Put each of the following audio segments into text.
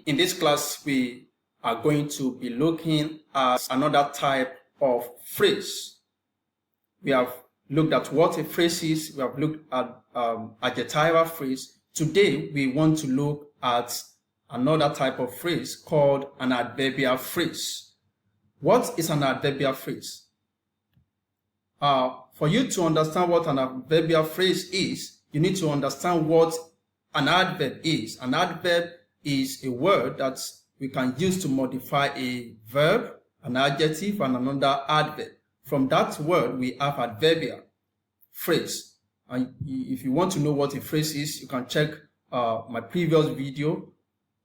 In this class, we are going to be looking at another type of phrase. We have looked at what a phrase is. We have looked at adjectival phrase. Today, we want to look at another type of phrase called an adverbial phrase. What is an adverbial phrase? For you to understand what an adverbial phrase is, you need to understand what an adverb is. An adverb is a word that we can use to modify a verb, an adjective, and another adverb. From that word, we have adverbial phrase. And if you want to know what a phrase is, you can check my previous video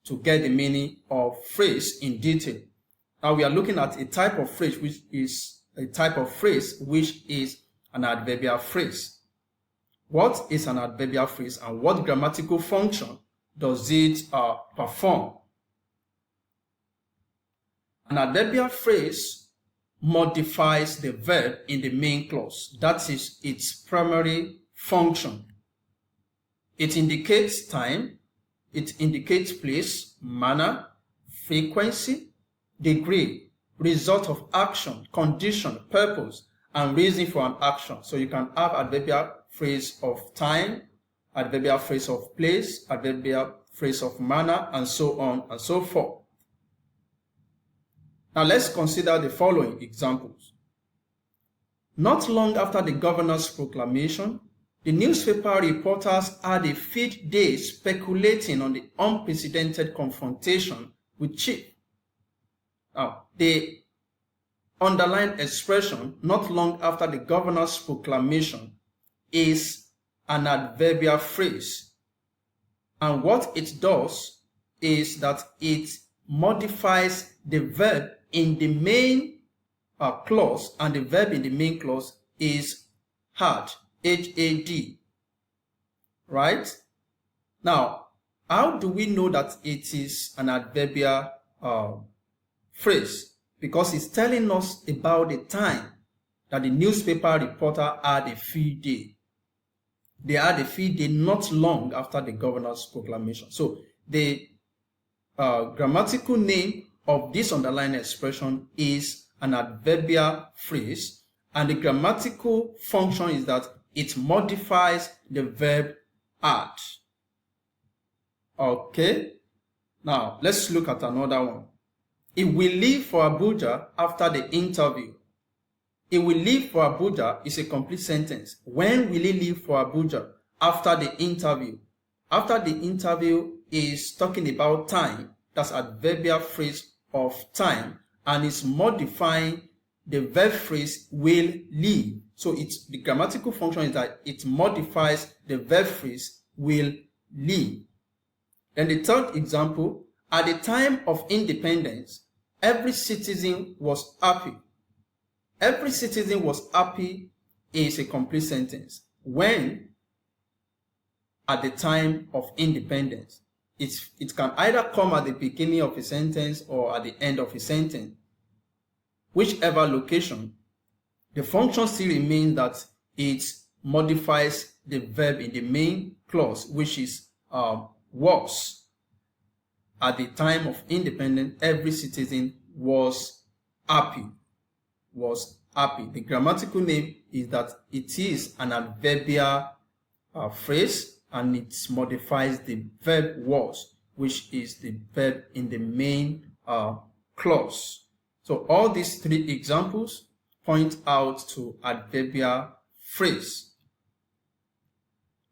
to get the meaning of phrase in detail. Now we are looking at a type of phrase which is an adverbial phrase. What is an adverbial phrase and what grammatical function does it perform? An adverbial phrase modifies the verb in the main clause. That is its primary function. It indicates time, it indicates place, manner, frequency, degree, result of action, condition, purpose, and reason for an action. So you can have adverbial phrase of time, adverbial phrase of place, adverbial phrase of manner, and so on and so forth. Now let's consider the following examples. Not long after the governor's proclamation, the newspaper reporters had a field day speculating on the unprecedented confrontation with Chief. Now, the underlined expression, not long after the governor's proclamation, is an adverbial phrase. And what it does is that it modifies the verb in the main clause, and the verb in the main clause is had, H-A-D, right? Now, how do we know that it is an adverbial phrase? Because it's telling us about the time that the newspaper reporter had a field day. They had a field day not long after the governor's proclamation. So the grammatical name of this underlined expression is an adverbial phrase, and the grammatical function is that it modifies the verb had. Okay, now let's look at another one. He will leave for Abuja after the interview. He will leave for Abuja is a complete sentence. When will he leave for Abuja? After the interview. After the interview is talking about time. That's adverbial phrase of time, and is modifying the verb phrase will leave. So the grammatical function is that it modifies the verb phrase will leave. Then the third example, at the time of independence, every citizen was happy. Every citizen was happy is a complete sentence. When? At the time of independence. It can either come at the beginning of a sentence or at the end of a sentence. Whichever location, the function still remains that it modifies the verb in the main clause, which is was. At the time of independence, every citizen was happy. Was happy. The grammatical name is that it is an adverbial phrase, and it modifies the verb was, which is the verb in the main clause. So all these three examples point out to adverbial phrase.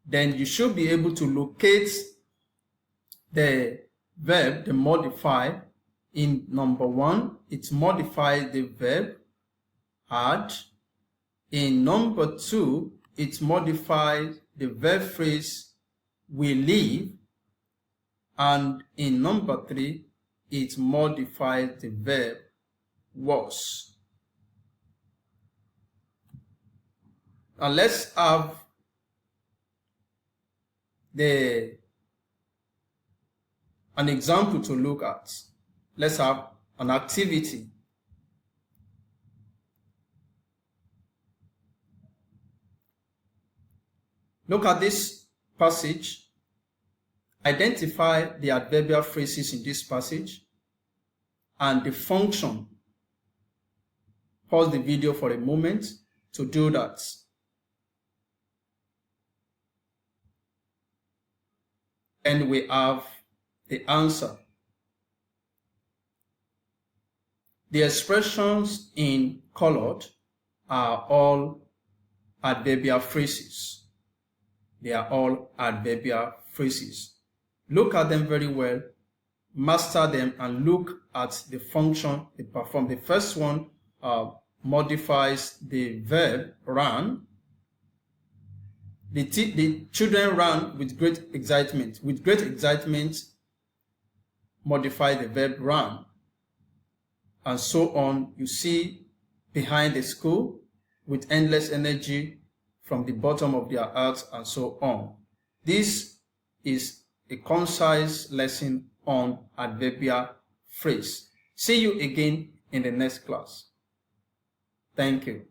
Then you should be able to locate the verb, the modify. In number one, it modifies the verb had. In number two, it modifies the verb phrase will leave. And in number three, it modifies the verb was. Now let's have an example to look at. Let's have an activity. Look at this passage. Identify the adverbial phrases in this passage and the function. Pause the video for a moment to do that. And we have the answer. The expressions in colored are all adverbial phrases. They are all adverbial phrases. Look at them very well, master them, and look at the function they perform. The first one modifies the verb ran. The children ran with great excitement. With great excitement, modify the verb ran. And so on. You see behind the school with endless energy from the bottom of their hearts and so on. This is a concise lesson on adverbial phrase. See you again in the next class. Thank you.